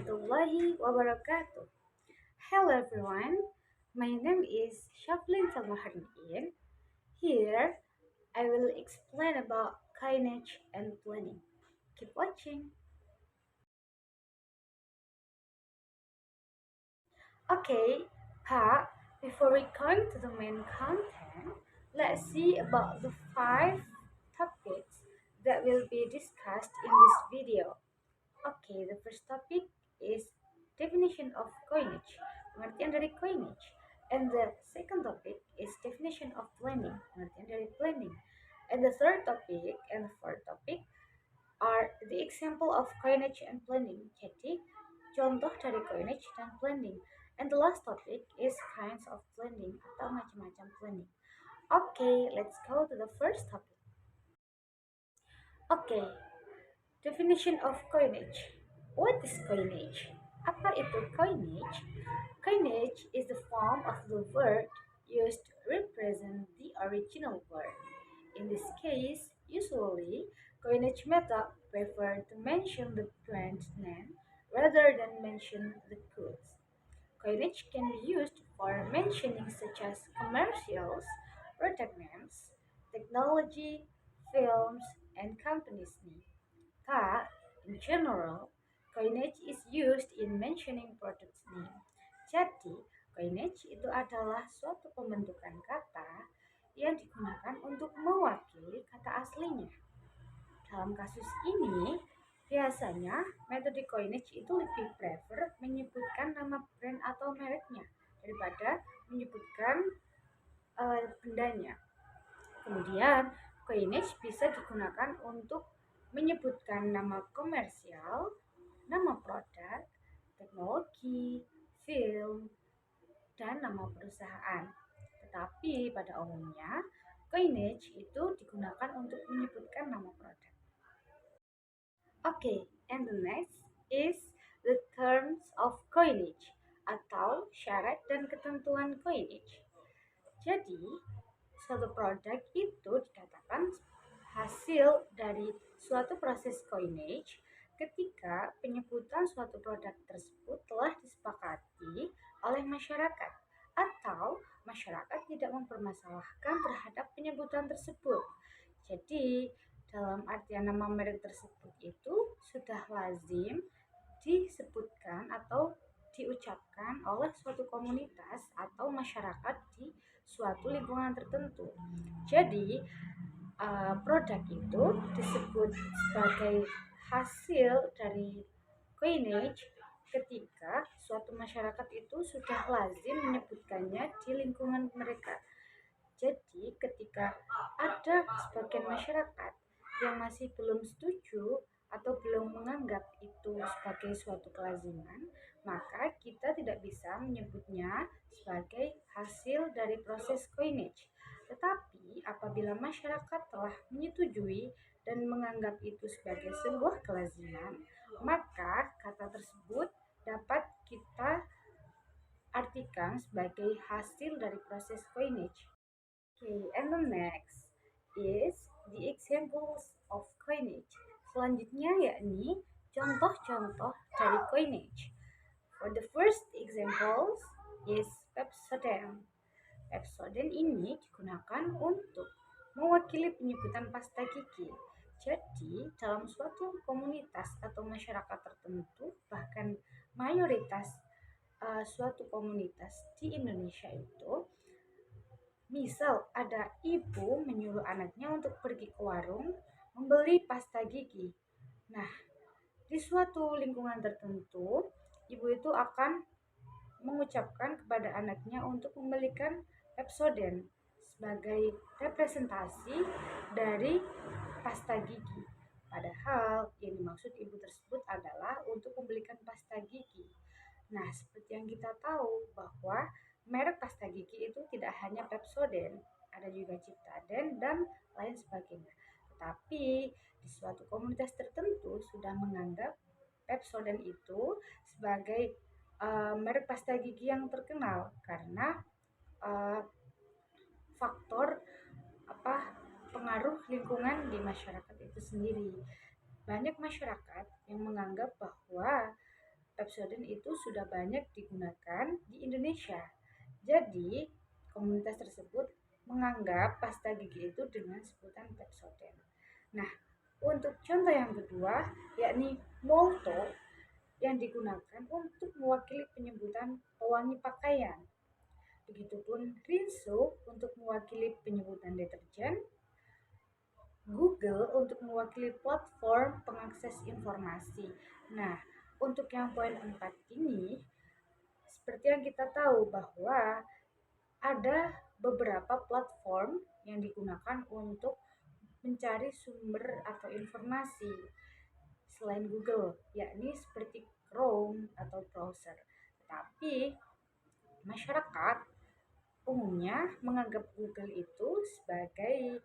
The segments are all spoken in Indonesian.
warahmatullahi wabarakatuh. Hello everyone, my name is Shaflin Salmaharniin. Here, I will explain about coinage and planning. Keep watching. Okay, Pak, before we go into the main content, let's see about the five topics that will be discussed in this video. Okay, the first topic is definition of coinage, pengertian dari coinage. And the second topic is definition of planning, pengertian dari planning. And the third topic and the fourth topic are the example of coinage and planning. Jadi, contoh dari coinage dan planning. And the last topic is kinds of planning atau macam-macam planning. Okay, let's go to the first topic. Okay, definition of coinage. What is coinage? Apa itu coinage? Coinage is the form of the word used to represent the original word. In this case, usually, coinage method prefer to mention the brand name rather than mention the goods. Coinage can be used for mentioning such as commercials, product names, technology, films, and companies' name. But, in general, coinage is used in mentioning products name. Jadi, coinage itu adalah suatu pembentukan kata yang digunakan untuk mewakili kata aslinya. Dalam kasus ini, biasanya metode coinage itu lebih prefer menyebutkan nama brand atau mereknya daripada menyebutkan bendanya. Kemudian, coinage bisa digunakan untuk menyebutkan nama komersial, nama produk, teknologi, film, dan nama perusahaan. Tetapi pada umumnya, coinage itu digunakan untuk menyebutkan nama produk. Okay, and the next is the terms of coinage atau syarat dan ketentuan coinage. Jadi, suatu produk itu dikatakan hasil dari suatu proses coinage ketika penyebutan suatu produk tersebut telah disepakati oleh masyarakat atau masyarakat tidak mempermasalahkan terhadap penyebutan tersebut. Jadi, dalam artian nama merek tersebut itu sudah lazim disebutkan atau diucapkan oleh suatu komunitas atau masyarakat di suatu lingkungan tertentu. Jadi, produk itu disebut sebagai hasil dari coinage ketika suatu masyarakat itu sudah lazim menyebutkannya di lingkungan mereka. Jadi, ketika ada sebagian masyarakat yang masih belum setuju atau belum menganggap itu sebagai suatu kelaziman, maka kita tidak bisa menyebutnya sebagai hasil dari proses coinage. Tetapi, apabila masyarakat telah menyetujui dan menganggap itu sebagai sebuah kelaziman, maka kata tersebut dapat kita artikan sebagai hasil dari proses coinage. Okay, and the next is the examples of coinage. Selanjutnya yakni contoh-contoh dari coinage. For the first examples is Pepsodent. Pepsodent ini digunakan untuk mewakili penyebutan pasta gigi. Jadi, dalam suatu komunitas atau masyarakat tertentu, bahkan mayoritas suatu komunitas di Indonesia itu, misal ada ibu menyuruh anaknya untuk pergi ke warung membeli pasta gigi. Nah, di suatu lingkungan tertentu, ibu itu akan mengucapkan kepada anaknya untuk membelikan Pepsodent sebagai representasi dari pasta gigi. Padahal yang dimaksud ibu tersebut adalah untuk membelikan pasta gigi. Nah, seperti yang kita tahu bahwa merek pasta gigi itu tidak hanya Pepsodent, ada juga Ciptaden dan lain sebagainya. Tetapi di suatu komunitas tertentu sudah menganggap Pepsodent itu sebagai merek pasta gigi yang terkenal karena faktor pengaruh lingkungan di masyarakat itu sendiri. Banyak masyarakat yang menganggap bahwa Pepsodent itu sudah banyak digunakan di Indonesia. Jadi, komunitas tersebut menganggap pasta gigi itu dengan sebutan Pepsodent. Nah, untuk contoh yang kedua, yakni Molto yang digunakan untuk mewakili penyebutan pewangi pakaian. Begitupun Rinso untuk mewakili penyebutan deterjen, Google untuk mewakili platform pengakses informasi. Nah, untuk yang poin 4 ini, seperti yang kita tahu bahwa ada beberapa platform yang digunakan untuk mencari sumber atau informasi selain Google, yakni seperti Chrome atau browser. Tetapi masyarakat umumnya menganggap Google itu sebagai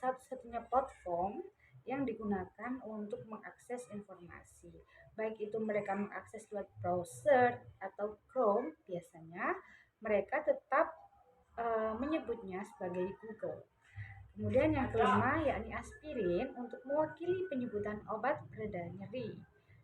satu-satunya platform yang digunakan untuk mengakses informasi. Baik itu mereka mengakses lewat browser atau Chrome, biasanya mereka tetap menyebutnya sebagai Google. Kemudian yang kelima yakni aspirin untuk mewakili penyebutan obat pereda nyeri,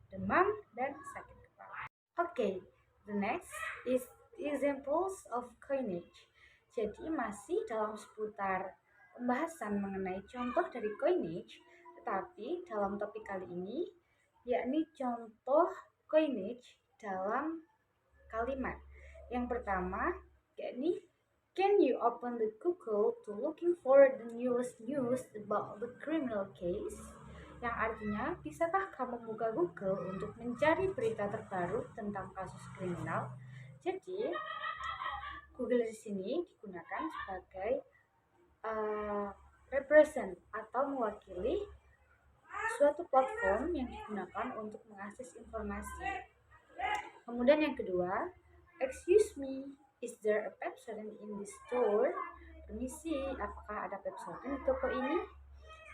demam, dan sakit kepala. Okay, the next is examples of coinage. Jadi masih dalam seputar pembahasan mengenai contoh dari coinage, tetapi dalam topik kali ini yakni contoh coinage dalam kalimat. Yang pertama yakni can you open the Google to looking for the newest news about the criminal case? Yang artinya, bisakah kamu buka Google untuk mencari berita terbaru tentang kasus kriminal? Jadi, Google di sini digunakan sebagai represent atau mewakili suatu platform yang digunakan untuk mengakses informasi. Kemudian yang kedua, excuse me, is there a Pepsodent in this store? Permisi, apakah ada Pepsodent di toko ini?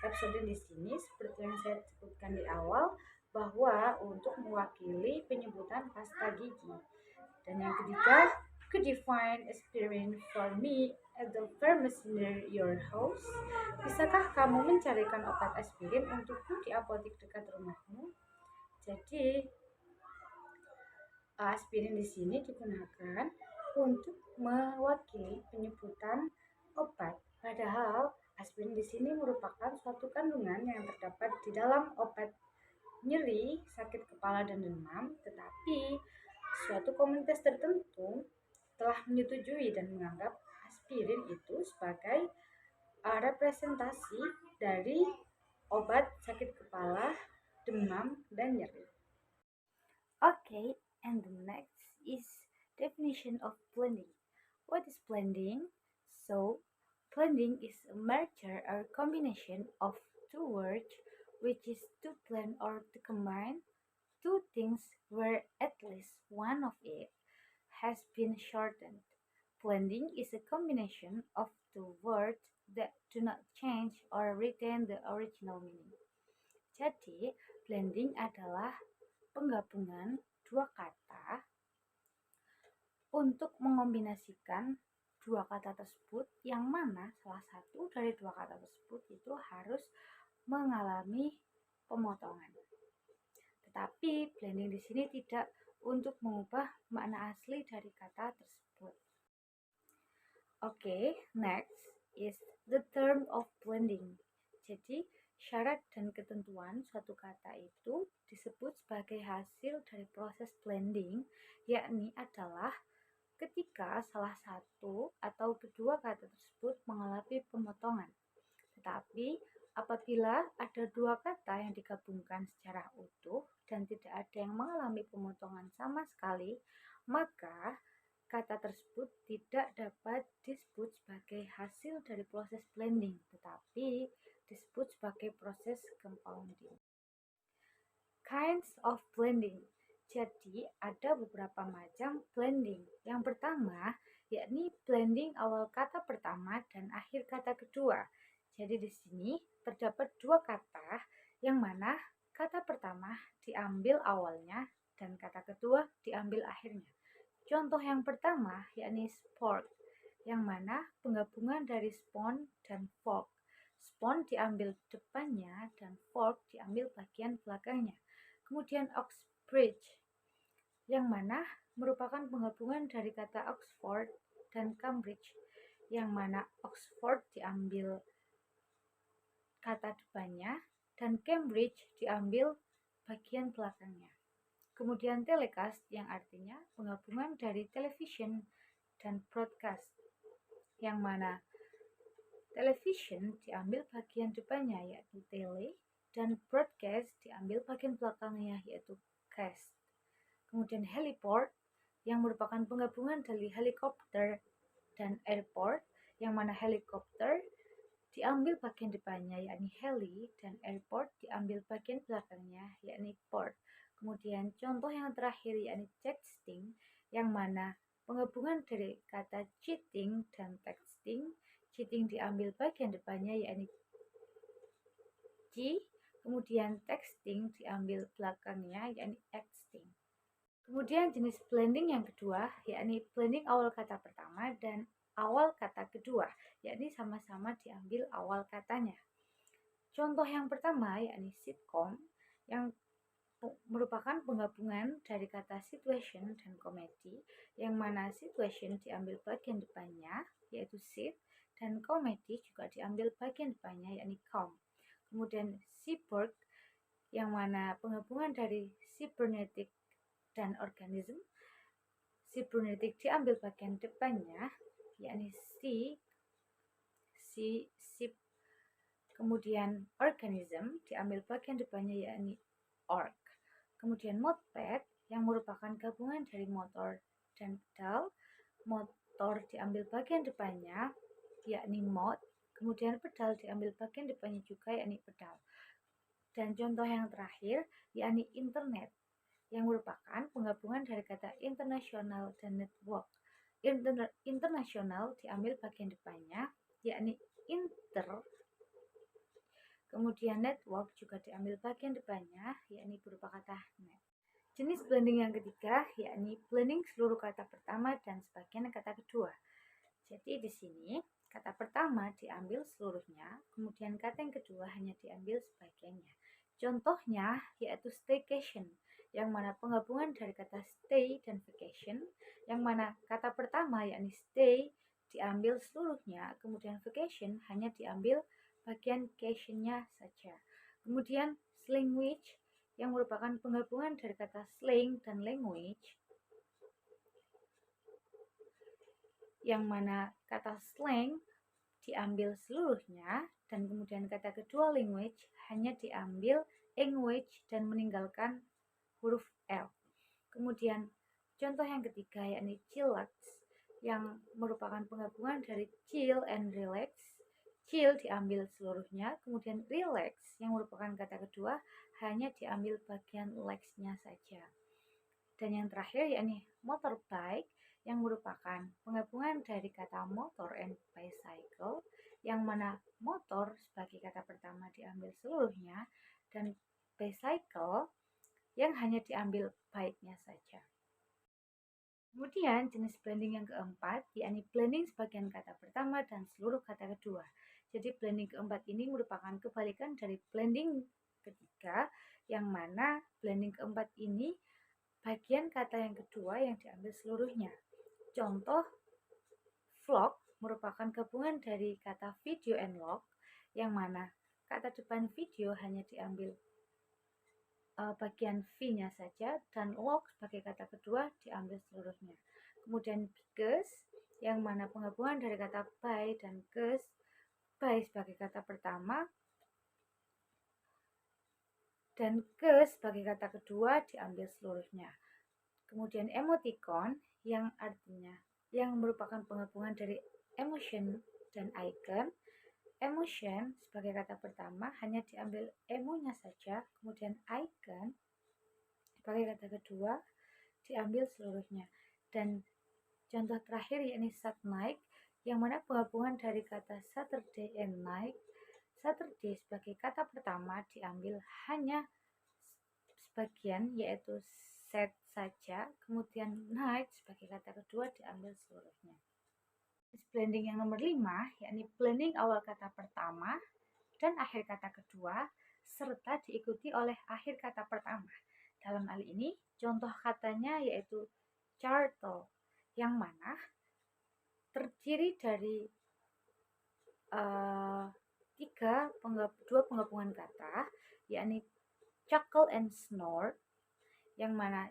Pepsodent di sini seperti yang saya sebutkan di awal bahwa untuk mewakili penyebutan pasta gigi. Dan yang ketiga, could you find aspirin for me at the pharmacy near your house? Bisakah kamu mencarikan obat aspirin untukku di apotek dekat rumahmu? Jadi, aspirin di sini digunakan untuk mewakili penyebutan obat. Padahal aspirin di sini merupakan suatu kandungan yang terdapat di dalam obat nyeri, sakit kepala, dan demam, tetapi suatu komunitas tertentu telah menyetujui dan menganggap aspirin itu sebagai representasi dari obat sakit kepala, demam, dan nyeri. Okay, and the next is definition of blending. What is blending? So, blending is a merger or combination of two words, which is to blend or to combine two things where at least one of it has been shortened. Blending is a combination of two words that do not change or retain the original meaning. Jadi, blending adalah penggabungan dua kata untuk mengombinasikan dua kata tersebut, yang mana salah satu dari dua kata tersebut itu harus mengalami pemotongan. Tetapi blending di sini tidak untuk mengubah makna asli dari kata tersebut. Okay, next is the term of blending. Jadi, syarat dan ketentuan suatu kata itu disebut sebagai hasil dari proses blending, yakni adalah ketika salah satu atau kedua kata tersebut mengalami pemotongan. Tetapi apabila ada dua kata yang digabungkan secara utuh dan tidak ada yang mengalami pemotongan sama sekali, maka kata tersebut tidak dapat disebut sebagai hasil dari proses blending, tetapi disebut sebagai proses compounding. Kinds of blending. Jadi, ada beberapa macam blending. Yang pertama, yakni blending awal kata pertama dan akhir kata kedua. Jadi, di sini terdapat dua kata yang mana kata pertama diambil awalnya dan kata kedua diambil akhirnya. Contoh yang pertama yakni sport, yang mana penggabungan dari spoon dan fork. Spoon diambil depannya dan fork diambil bagian belakangnya. Kemudian bridge, yang mana merupakan penggabungan dari kata Oxford dan Cambridge, yang mana Oxford diambil kata depannya dan Cambridge diambil bagian belakangnya. Kemudian telecast yang artinya penggabungan dari television dan broadcast, yang mana television diambil bagian depannya yaitu tele dan broadcast diambil bagian belakangnya yaitu cast. Kemudian heliport yang merupakan penggabungan dari helikopter dan airport, yang mana helikopter diambil bagian depannya yakni heli dan airport diambil bagian belakangnya yakni port. Kemudian contoh yang terakhir yakni texting, yang mana penggabungan dari kata cheating dan texting. Cheating diambil bagian depannya yakni G, kemudian texting diambil belakangnya yakni texting. Kemudian jenis blending yang kedua yakni blending awal kata pertama dan awal kata kedua, yakni sama-sama diambil awal katanya. Contoh yang pertama yakni sitcom, yang merupakan penggabungan dari kata situation dan komedi, yang mana situation diambil bagian depannya yaitu sit dan komedi juga diambil bagian depannya yakni com. Kemudian cyborg, yang mana penggabungan dari cybernetic dan organism. Cybernetic diambil bagian depannya yakni cyb, kemudian organism diambil bagian depannya yakni org. Kemudian moped yang merupakan gabungan dari motor dan pedal. Motor diambil bagian depannya yakni mod, kemudian pedal diambil bagian depannya juga yakni pedal. Dan contoh yang terakhir yakni internet, yang merupakan penggabungan dari kata international dan network. International diambil bagian depannya yakni inter, kemudian network juga diambil bagian depannya yakni berupa kata net. Jenis blending yang ketiga yakni blending seluruh kata pertama dan sebagian kata kedua. Jadi di sini kata pertama diambil seluruhnya, kemudian kata yang kedua hanya diambil sebagiannya. Contohnya yaitu staycation, yang mana penggabungan dari kata stay dan vacation, yang mana kata pertama yakni stay diambil seluruhnya, kemudian vacation hanya diambil bagian cation-nya saja. Kemudian slanguage, yang merupakan penggabungan dari kata slang dan language, yang mana kata slang diambil seluruhnya dan kemudian kata kedua language hanya diambil language dan meninggalkan huruf L. Kemudian contoh yang ketiga yakni chillax, yang merupakan penggabungan dari chill and relax. Chill diambil seluruhnya, kemudian relax yang merupakan kata kedua hanya diambil bagian legs-nya saja. Dan yang terakhir yakni motorbike, yang merupakan penggabungan dari kata motor and bicycle, yang mana motor sebagai kata pertama diambil seluruhnya dan bicycle yang hanya diambil bike-nya saja. Kemudian jenis blending yang keempat yakni blending sebagian kata pertama dan seluruh kata kedua. Jadi blending keempat ini merupakan kebalikan dari blending ketiga, yang mana blending keempat ini bagian kata yang kedua yang diambil seluruhnya. Contoh vlog merupakan gabungan dari kata video and log, yang mana kata depan video hanya diambil bagian V-nya saja dan log sebagai kata kedua diambil seluruhnya. Kemudian because, yang mana penggabungan dari kata by dan cause, by sebagai kata pertama dan cause sebagai kata kedua diambil seluruhnya. Kemudian emoticon, yang artinya yang merupakan penggabungan dari emotion dan icon. Emotion sebagai kata pertama hanya diambil emonya saja, kemudian icon sebagai kata kedua diambil seluruhnya. Dan contoh terakhir yakni Saturday, yang mana penggabungan dari kata Saturday and night. Saturday sebagai kata pertama diambil hanya sebagian yaitu set saja, kemudian night sebagai kata kedua diambil seluruhnya. Blending yang nomor 5 yakni blending awal kata pertama dan akhir kata kedua serta diikuti oleh akhir kata pertama. Dalam hal ini Contoh katanya yaitu turtle, yang mana terdiri dari uh, dua penggabungan kata, yakni chuckle and snort, yang mana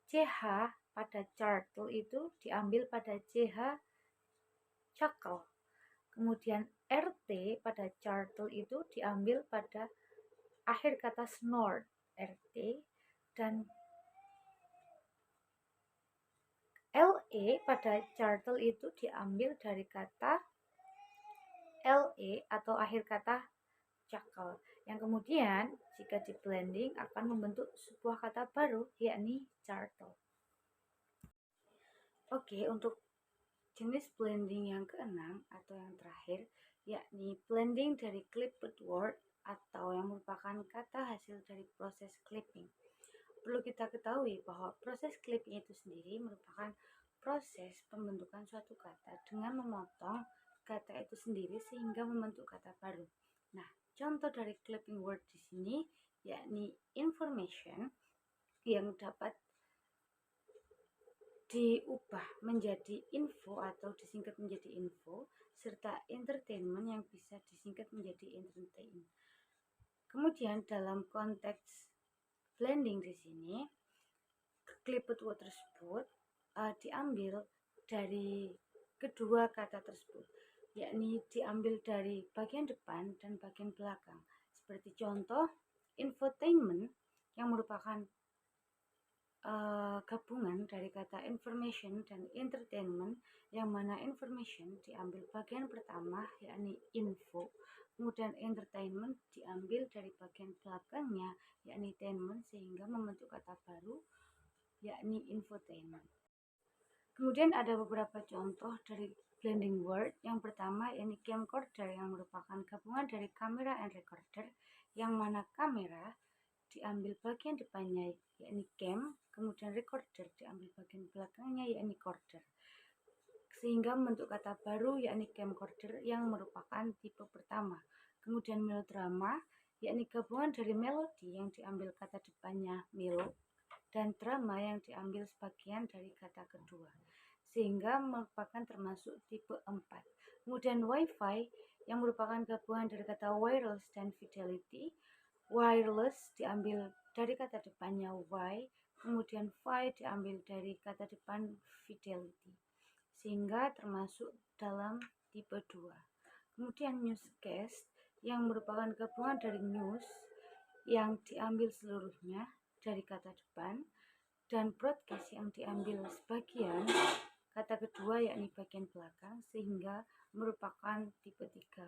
CH pada turtle itu diambil pada CH chuckle. Kemudian RT pada turtle itu diambil pada akhir kata snort, RT, dan LE pada turtle itu diambil dari kata LE atau akhir kata chuckle, yang kemudian jika di blending akan membentuk sebuah kata baru yakni turtle. Oke, untuk jenis blending yang keenam atau yang terakhir yakni blending dari clipped word atau yang merupakan kata hasil dari proses clipping. Perlu kita ketahui bahwa proses clipping itu sendiri merupakan proses pembentukan suatu kata dengan memotong kata itu sendiri sehingga membentuk kata baru. Nah, contoh dari clipping word di sini yakni information yang dapat diubah menjadi info atau disingkat menjadi info, serta entertainment yang bisa disingkat menjadi entertain. Kemudian dalam konteks blending di sini, clipped word tersebut diambil dari kedua kata tersebut, yakni diambil dari bagian depan dan bagian belakang. Seperti contoh, infotainment yang merupakan gabungan dari kata information dan entertainment, yang mana information diambil bagian pertama yakni info, kemudian entertainment diambil dari bagian belakangnya yakni tainment, sehingga membentuk kata baru yakni infotainment. Kemudian ada beberapa contoh dari blending word. Yang pertama yakni camcorder, yang merupakan gabungan dari kamera and recorder, yang mana kamera diambil bagian depannya yakni cam, kemudian recorder diambil bagian belakangnya yakni corder, sehingga membentuk kata baru yakni camcorder yang merupakan tipe pertama. Kemudian melodrama yakni gabungan dari melodi yang diambil kata depannya melo dan drama yang diambil sebagian dari kata kedua, sehingga merupakan termasuk tipe 4. Kemudian wifi yang merupakan gabungan dari kata wireless dan fidelity. Wireless diambil dari kata depannya Y, kemudian fi diambil dari kata depan fidelity, sehingga termasuk dalam tipe 2. Kemudian newscast yang merupakan gabungan dari news yang diambil seluruhnya dari kata depan, dan broadcast yang diambil sebagian kata kedua yakni bagian belakang, sehingga merupakan tipe 3.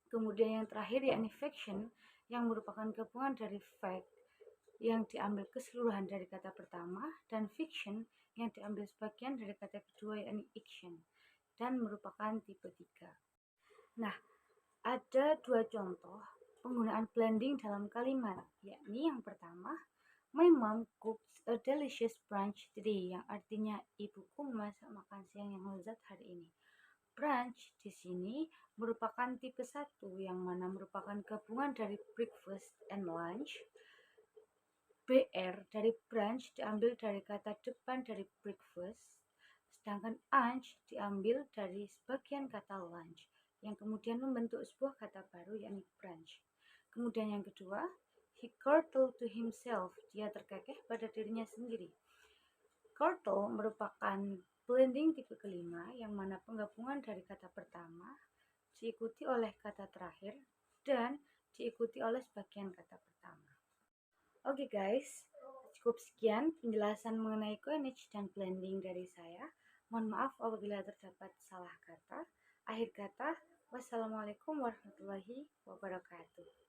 Kemudian yang terakhir yakni fiction yang merupakan gabungan dari fact yang diambil keseluruhan dari kata pertama, dan fiction yang diambil sebagian dari kata kedua yakni action, dan merupakan tipe 3. Nah, ada dua contoh penggunaan blending dalam kalimat, yakni yang pertama, my mom cooks a delicious brunch today, yang artinya ibuku memasak makan siang yang lezat hari ini. Brunch di sini merupakan tipe 1, yang mana merupakan gabungan dari breakfast and lunch. BR dari brunch diambil dari kata depan dari breakfast, sedangkan lunch diambil dari sebagian kata lunch, yang kemudian membentuk sebuah kata baru yakni brunch. Kemudian yang kedua, he chortled to himself, dia terkekeh pada dirinya sendiri. Chortle merupakan blending tipe kelima, yang mana penggabungan dari kata pertama diikuti oleh kata terakhir dan diikuti oleh sebagian kata pertama. Oke guys, cukup sekian penjelasan mengenai coinage dan blending dari saya. Mohon maaf apabila terdapat salah kata. Akhir kata, wassalamualaikum warahmatullahi wabarakatuh.